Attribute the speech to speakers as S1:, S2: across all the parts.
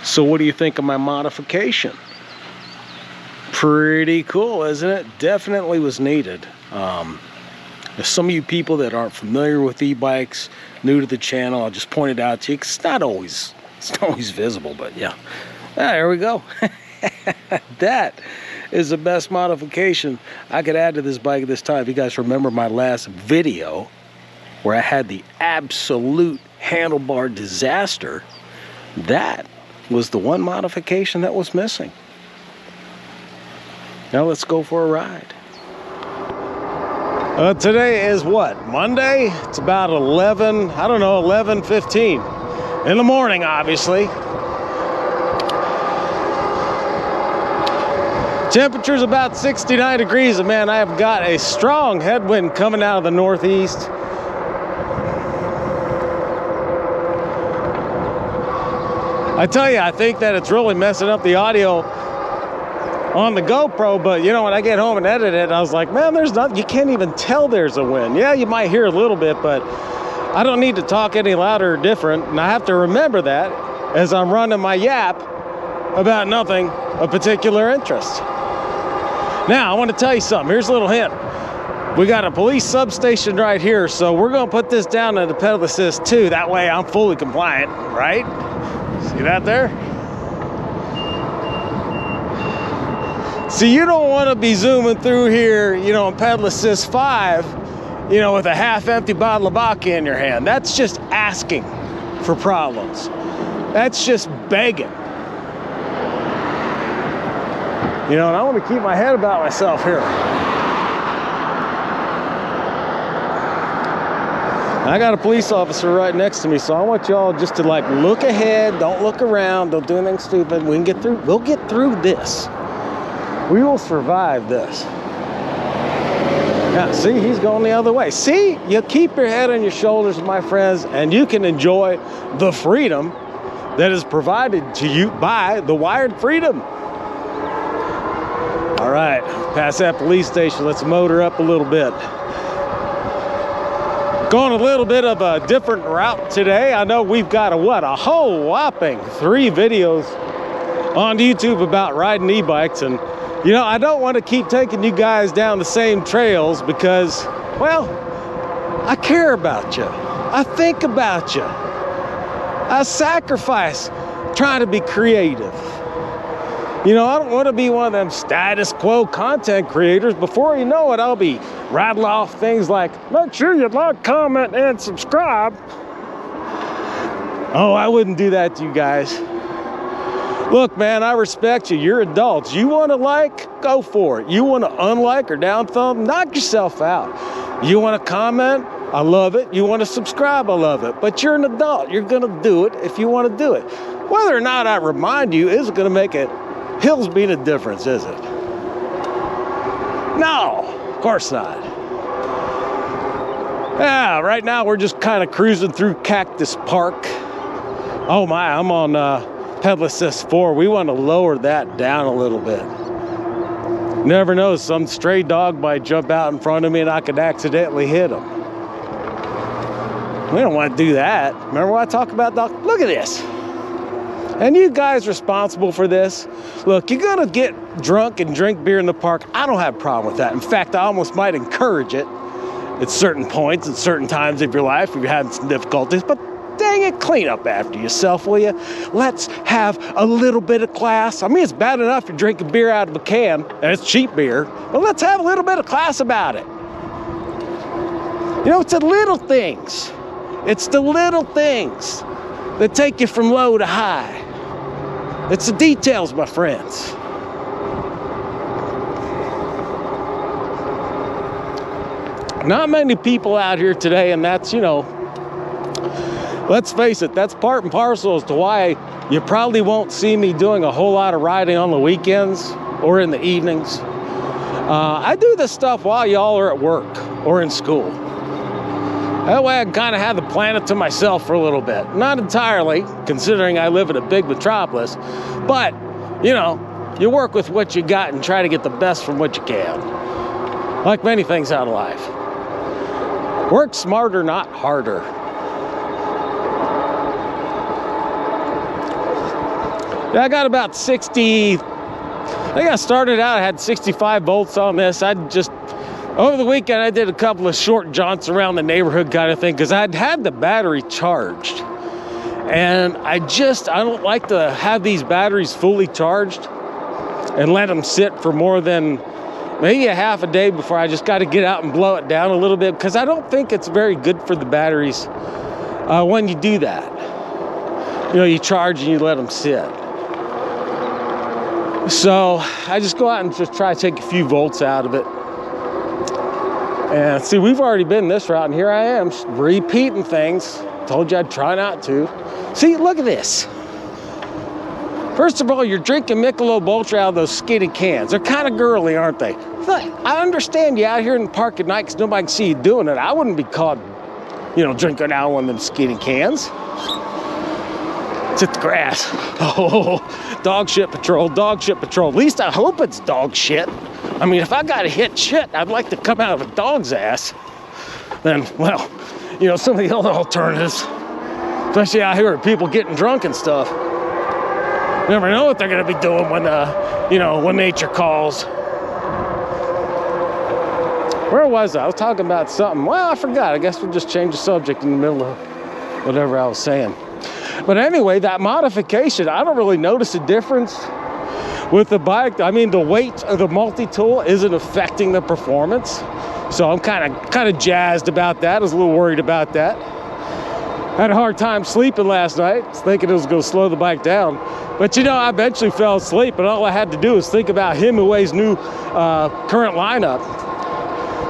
S1: So what do you think of my modification? Pretty cool, isn't it? Definitely was needed. There's some of you people that aren't familiar with e-bikes, new to the channel, I'll just point it out to you, 'cause it's not always visible, but yeah. There we go. That is the best modification I could add to this bike at this time. If you guys remember my last video where I had the absolute handlebar disaster, that was the one modification that was missing. Now let's go for a ride. Today is what, Monday? It's about 11:15 in the morning, obviously. Temperature's about 69 degrees, and man, I have got a strong headwind coming out of the northeast. I tell you, I think that it's really messing up the audio on the GoPro, but you know, when I get home and edit it, I was like, man, there's nothing, you can't even tell there's a wind. Yeah, you might hear a little bit, but I don't need to talk any louder or different, and I have to remember that as I'm running my yap about nothing of particular interest. Now, I want to tell you something. Here's a little hint. We got a police substation right here, so we're going to put this down in the pedal assist too. That way I'm fully compliant, right? See that there? So you don't want to be zooming through here, you know, in pedal assist 5, you know, with a half-empty bottle of vodka in your hand. That's just asking for problems. That's just begging. You know, and I want to keep my head about myself here. I got a police officer right next to me, so I want y'all just to like look ahead, don't look around, don't do anything stupid. We can get through, we'll get through this. We will survive this. Now, see, he's going the other way. See, you keep your head on your shoulders, my friends, and you can enjoy the freedom that is provided to you by the Wired Freedom. All right, past that police station, let's motor up a little bit. Going a little bit of a different route today. I know we've got a whole whopping 3 videos on YouTube about riding e-bikes, and you know, I don't want to keep taking you guys down the same trails because, well, I care about you. I think about you. I sacrifice trying to be creative. You know, I don't want to be one of them status quo content creators. Before you know it, I'll be rattling off things like, make sure you like, comment, and subscribe. Oh, I wouldn't do that to you guys. Look, man, I respect you. You're adults. You want to like, go for it. You want to unlike or down thumb, knock yourself out. You want to comment, I love it. You want to subscribe, I love it. But you're an adult. You're going to do it if you want to do it. Whether or not I remind you isn't going to make it hills being a difference, is it? No, of course not. Yeah, right now we're just kind of cruising through Cactus Park. Oh my, I'm on pedal assist 4. We want to lower that down a little bit. Never know, some stray dog might jump out in front of me and I could accidentally hit him. We don't want to do that. Remember what I talked about, dog? Look at this. And you guys responsible for this. Look, you're gonna get drunk and drink beer in the park. I don't have a problem with that. In fact, I almost might encourage it at certain points, at certain times of your life if you're having some difficulties. But dang it, clean up after yourself, will you? Let's have a little bit of class. I mean, it's bad enough you're drinking beer out of a can, and it's cheap beer, but let's have a little bit of class about it. You know, it's the little things. It's the little things that take you from low to high. It's the details, my friends. Not many people out here today, and that's, you know, let's face it, that's part and parcel as to why you probably won't see me doing a whole lot of riding on the weekends or in the evenings. I do this stuff while y'all are at work or in school. That way I can kind of have the planet to myself for a little bit. Not entirely, considering I live in a big metropolis, but, you know, you work with what you got and try to get the best from what you can. Like many things out of life. Work smarter, not harder. I got about 60. I think I started out, I had 65 volts on this. Over the weekend, I did a couple of short jaunts around the neighborhood kind of thing because I'd had the battery charged. And I don't like to have these batteries fully charged and let them sit for more than maybe a half a day before I just got to get out and blow it down a little bit, because I don't think it's very good for the batteries when you do that. You know, you charge and you let them sit. So I just go out and just try to take a few volts out of it. And see, we've already been this route, and here I am repeating things. Told you I'd try not to. See, look at this. First of all, you're drinking Michelob Ultra out of those skinny cans. They're kind of girly, aren't they? I understand you out here in the park at night because nobody can see you doing it. I wouldn't be caught, you know, drinking out of one of them skinny cans. It's at the grass. Oh, dog shit patrol, dog shit patrol. At least I hope it's dog shit. I mean, if I got to hit shit, I'd like to come out of a dog's ass. Then, well, you know, some of the other alternatives, especially out here with people getting drunk and stuff. You never know what they're going to be doing when, you know, when nature calls. Where was I? I was talking about something. Well, I forgot. I guess we'll just change the subject in the middle of whatever I was saying. But anyway, that modification, I don't really notice a difference with the bike. I mean, the weight of the multi-tool isn't affecting the performance. So I'm kind of jazzed about that. I was a little worried about that. I had a hard time sleeping last night, thinking it was going to slow the bike down. But, you know, I eventually fell asleep, and all I had to do was think about Hemingway's new current lineup.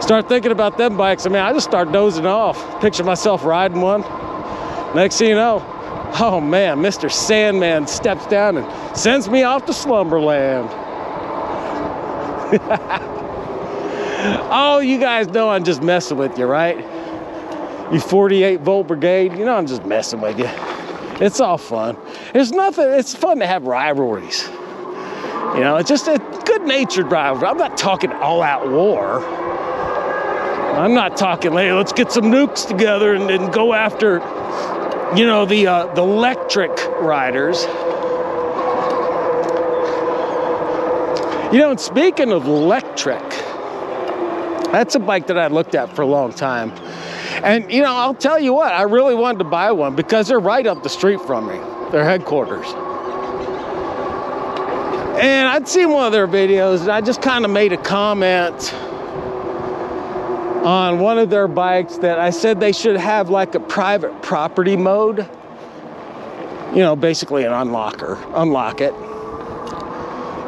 S1: Start thinking about them bikes. I mean, I just start dozing off. Picture myself riding one. Next thing you know, oh man, Mr. Sandman steps down and sends me off to slumberland. Oh, you guys know I'm just messing with you, right? You 48 volt brigade, you know I'm just messing with you. It's all fun. There's nothing, it's fun to have rivalries. You know, it's just a good-natured rivalry. I'm not talking all-out war. I'm not talking, hey, let's get some nukes together and go after, you know, the Lectric riders. You know, and speaking of Lectric, that's a bike that I looked at for a long time. And, you know, I'll tell you what, I really wanted to buy one because they're right up the street from me, their headquarters. And I'd seen one of their videos, and I just kind of made a comment on one of their bikes that I said they should have like a private property mode. You know, basically an unlock it.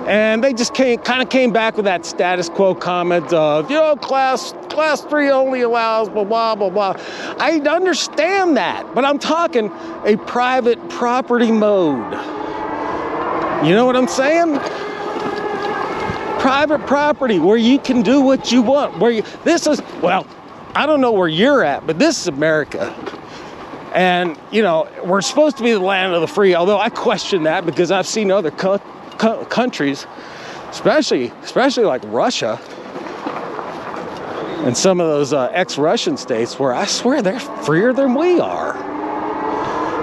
S1: And they just kind of came back with that status quo comment of, you know, class 3 only allows blah, blah, blah, blah. I understand that, but I'm talking a private property mode. You know what I'm saying? Private property where you can do what you want. Well, I don't know where you're at, but this is America. And, you know, we're supposed to be the land of the free, although I question that because I've seen other countries, especially like Russia and some of those ex-Russian states where I swear they're freer than we are.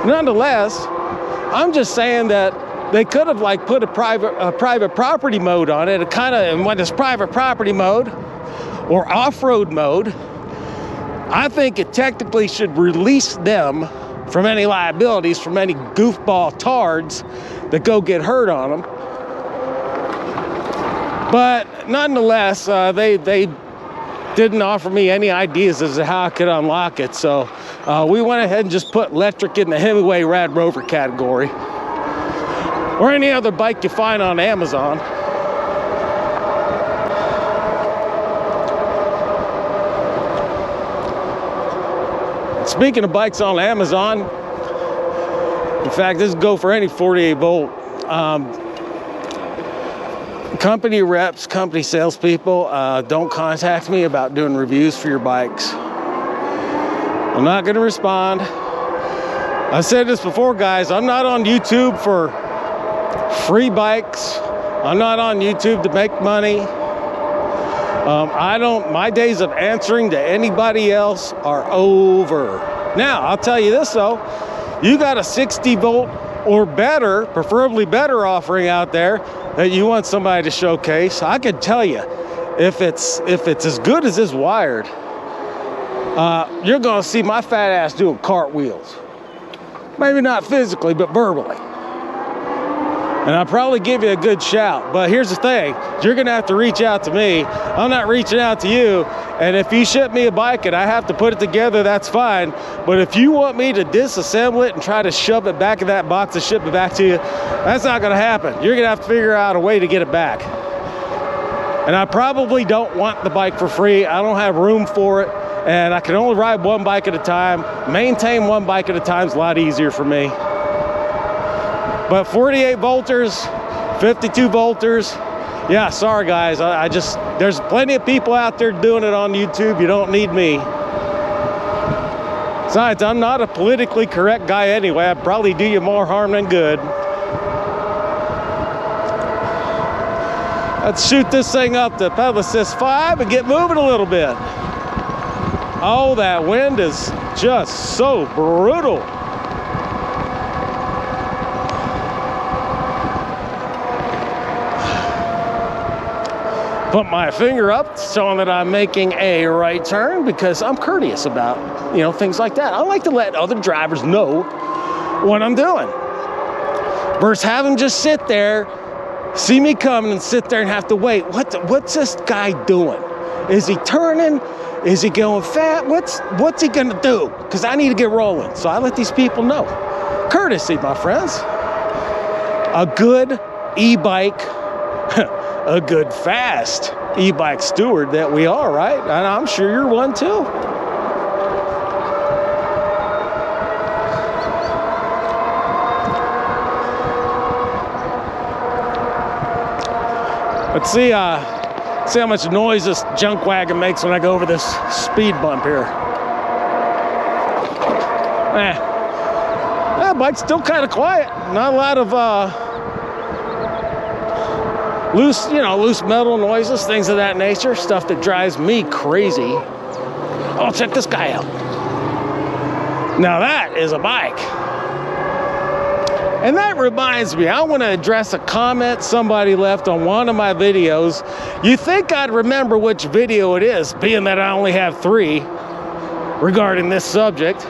S1: Nonetheless, I'm just saying that they could have like put a private property mode on it, and when it's private property mode or off-road mode, I think it technically should release them from any liabilities from any goofball tards that go get hurt on them. But nonetheless, they didn't offer me any ideas as to how I could unlock it. So we went ahead and just put Lectric in the Hemingway Rad Rover category, or any other bike you find on Amazon. Speaking of bikes on Amazon, in fact, this go for any 48 volt. Company reps, company salespeople, don't contact me about doing reviews for your bikes. I'm not going to respond. I said this before, guys. I'm not on YouTube for free bikes. I'm not on YouTube to make money. My days of answering to anybody else are over. Now, I'll tell you this though, you got a 60 volt or better, preferably better offering out there that you want somebody to showcase, I could tell you, if it's as good as this wired, you're gonna see my fat ass doing cartwheels. Maybe not physically, but verbally. And I'll probably give you a good shout. But here's the thing, you're gonna have to reach out to me. I'm not reaching out to you. And if you ship me a bike and I have to put it together, that's fine. But if you want me to disassemble it and try to shove it back in that box and ship it back to you, that's not gonna happen. You're gonna have to figure out a way to get it back. And I probably don't want the bike for free. I don't have room for it. And I can only ride one bike at a time. Maintain one bike at a time is a lot easier for me. But 48 volters, 52 volters, yeah, sorry guys, there's plenty of people out there doing it on YouTube. You don't need me. Besides, I'm not a politically correct guy anyway. I'd probably do you more harm than good. Let's shoot this thing up to pedal assist 5 and get moving a little bit. Oh, that wind is just so brutal. Put my finger up, showing that I'm making a right turn because I'm courteous about, things like that. I like to let other drivers know what I'm doing. Versus have them just sit there, see me coming and sit there and have to wait. What's this guy doing? Is he turning? Is he going fat? What's he gonna do? Because I need to get rolling. So I let these people know. Courtesy, my friends. A good e-bike, a good fast e-bike steward that we are, right? And I'm sure you're one too. Let's see how much noise this junk wagon makes when I go over this speed bump here. That bike's still kind of quiet. Not a lot of loose metal noises, things of that nature, stuff that drives me crazy. Oh, check this guy out. Now that is a bike. And that reminds me, I want to address a comment somebody left on one of my videos. You think I'd remember which video it is, being that I only have 3 regarding this subject.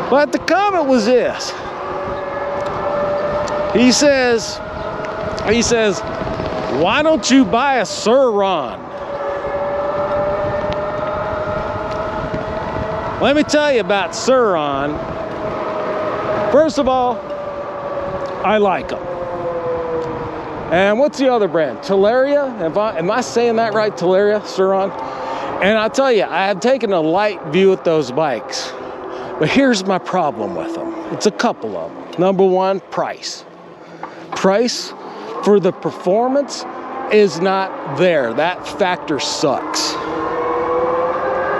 S1: But the comment was this. He says, why don't you buy a Sur Ron? Let me tell you about Sur Ron. First of all, I like them. And what's the other brand? Teleria? Am I saying that right? Teleria, Sur Ron? And I'll tell you, I have taken a light view at those bikes. But here's my problem with them. It's a couple of them. Number one, price. Price for the performance is not there. That factor sucks.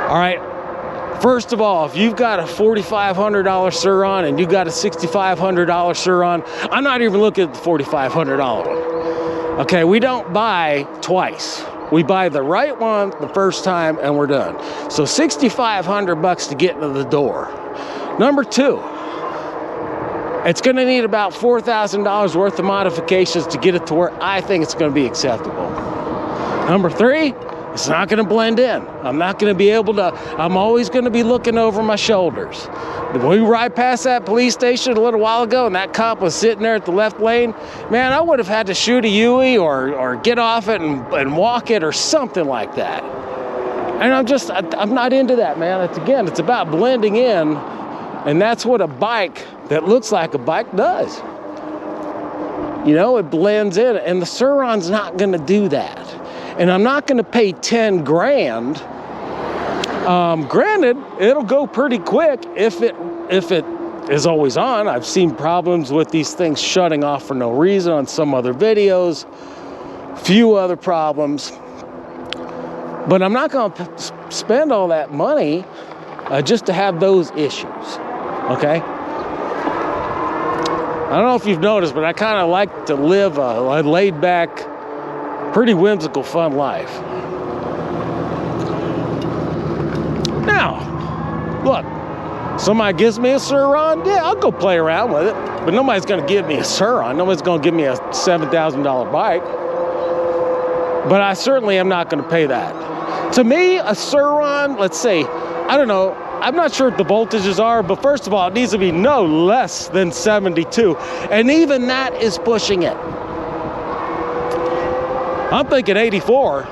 S1: All right. First of all, if you've got a $4,500 Sur Ron and you've got a $6,500 Sur Ron, I'm not even looking at the $4,500 one. Okay, we don't buy twice. We buy the right one the first time and we're done. So $6,500 to get into the door. Number two, it's going to need about $4,000 worth of modifications to get it to where I think it's going to be acceptable. Number three, it's not going to blend in. I'm not going to be able to, I'm always going to be looking over my shoulders. When we ride past that police station a little while ago and that cop was sitting there at the left lane, man, I would have had to shoot a Yui or get off it and walk it or something like that. And I'm not into that, man. It's about blending in, and that's what a bike that looks like a bike does. It blends in, and the Sur Ron's not going to do that. And I'm not going to pay 10 grand. Granted, it'll go pretty quick if it is always on. I've seen problems with these things shutting off for no reason on some other videos. Few other problems. But I'm not going to spend all that money just to have those issues. Okay? I don't know if you've noticed, but I kind of like to live a laid back, pretty whimsical, fun life. Now, look, Somebody gives me a Sur Ron, yeah, I'll go play around with it. But nobody's gonna give me a Sur Ron. Nobody's gonna give me a $7,000 bike. But I certainly am not gonna pay that. To me, a Sur Ron, let's say, I don't know, I'm not sure what the voltages are, but first of all, it needs to be no less than 72. And even that is pushing it. I'm thinking 84.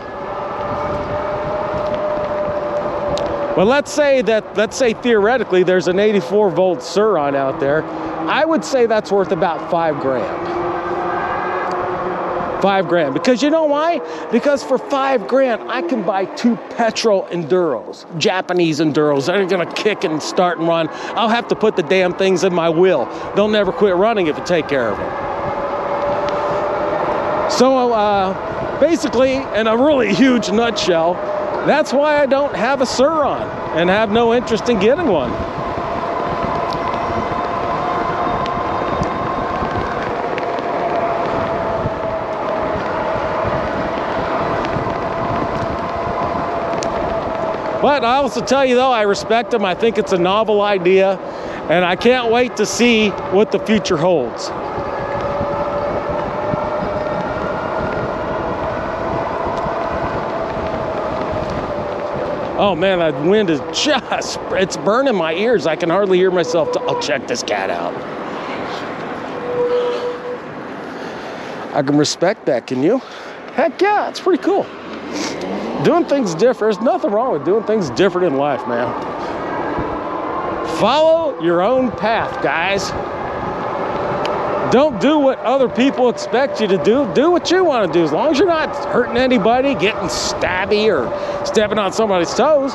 S1: But let's say theoretically there's an 84 volt Sur Ron out there. I would say that's worth about $5 grand. $5 grand, because you know why? Because for $5 grand, I can buy 2 petrol Enduros, Japanese Enduros that are gonna kick and start and run. I'll have to put the damn things in my wheel. They'll never quit running if you take care of them. So basically, in a really huge nutshell, that's why I don't have a Sur Ron and have no interest in getting one. But I also tell you though, I respect them. I think it's a novel idea, and I can't wait to see what the future holds. Oh man, that wind is just, it's burning my ears. I can hardly hear myself. I'll check this cat out. I can respect that, can you? Heck yeah, it's pretty cool. Doing things different, there's nothing wrong with doing things different in life, man. Follow your own path, guys. Don't do what other people expect you to do. Do what you want to do. As long as you're not hurting anybody, getting stabby, or stepping on somebody's toes,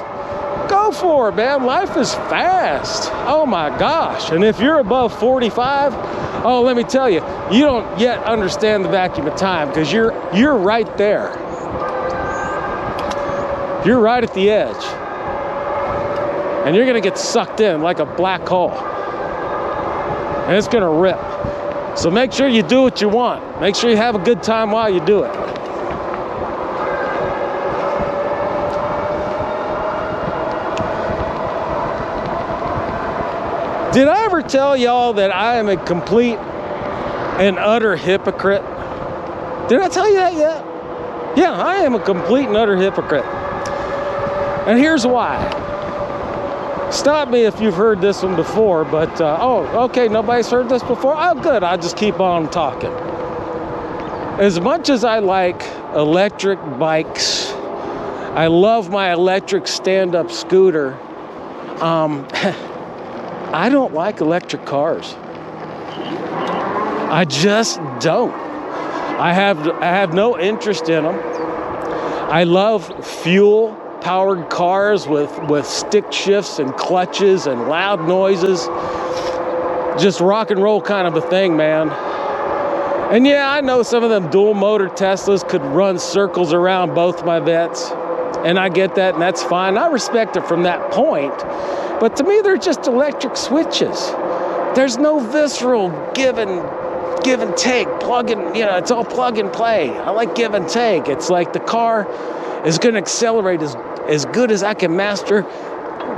S1: go for it, man. Life is fast. Oh my gosh. And if you're above 45, oh, let me tell you, you don't yet understand the vacuum of time, because you're right there. You're right at the edge. And you're gonna get sucked in like a black hole. And it's gonna rip. So make sure you do what you want. Make sure you have a good time while you do it. Did I ever tell y'all that I am a complete and utter hypocrite? Did I tell you that yet? Yeah, I am a complete and utter hypocrite. And here's why. Stop me if you've heard this one before, but, oh, okay, nobody's heard this before? Oh, good, I'll just keep on talking. As much as I like electric bikes, I love my electric stand-up scooter, I don't like electric cars. I just don't. I have no interest in them. I love fuel-powered cars with stick shifts and clutches and loud noises. Just rock and roll kind of a thing, man. And yeah, I know some of them dual motor Teslas could run circles around both my vets, and I get that, and that's fine. I respect it from that point. But to me, they're just electric switches. There's no visceral give and take, it's all plug and play. I like give and take. It's like the car is gonna accelerate as good as I can master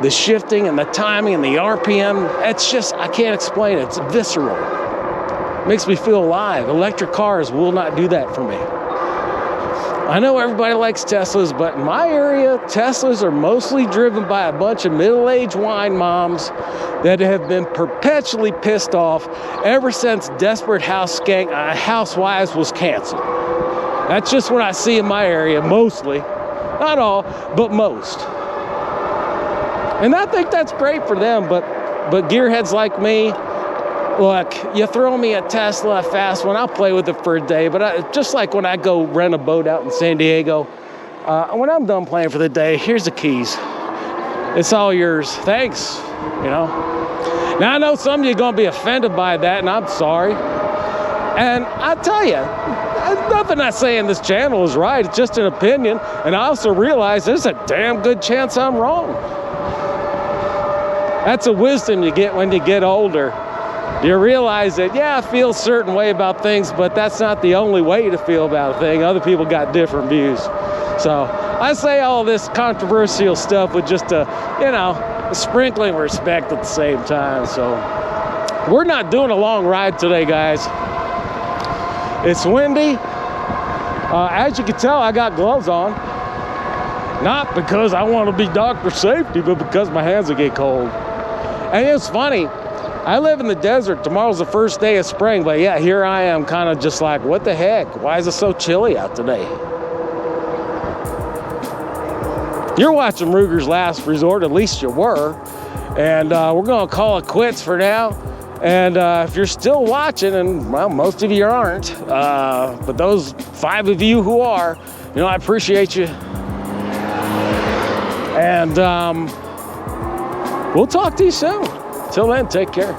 S1: the shifting and the timing and the RPM. It's just, I can't explain it. It's visceral. It makes me feel alive. Electric cars will not do that for me. I know everybody likes Teslas, but in my area, Teslas are mostly driven by a bunch of middle-aged wine moms that have been perpetually pissed off ever since Desperate Housewives was canceled. That's just what I see in my area, mostly. Not all, but most. And I think that's great for them, but gearheads like me, look, you throw me a Tesla, a fast one, I'll play with it for a day. But just like when I go rent a boat out in San Diego, when I'm done playing for the day, here's the keys. It's all yours. Thanks, you know. Now, I know some of you are going to be offended by that, and I'm sorry. And I tell you, nothing I say in this channel is right. It's just an opinion. And I also realize there's a damn good chance I'm wrong. That's a wisdom you get when you get older. You realize that, yeah, I feel a certain way about things, but that's not the only way to feel about a thing. Other people got different views. So I say all this controversial stuff with just a, sprinkling respect at the same time. So we're not doing a long ride today, guys. It's windy. As you can tell, I got gloves on. Not because I want to be doctor safety, but because my hands will get cold. And it's funny, I live in the desert. Tomorrow's the first day of spring, but yeah, here I am kind of just like, what the heck? Why is it so chilly out today? You're watching Ruger's Last Resort, at least you were. And we're gonna call it quits for now. And if you're still watching, and well, most of you aren't, but those 5 of you who are, you know, I appreciate you. And we'll talk to you soon. Till then, take care.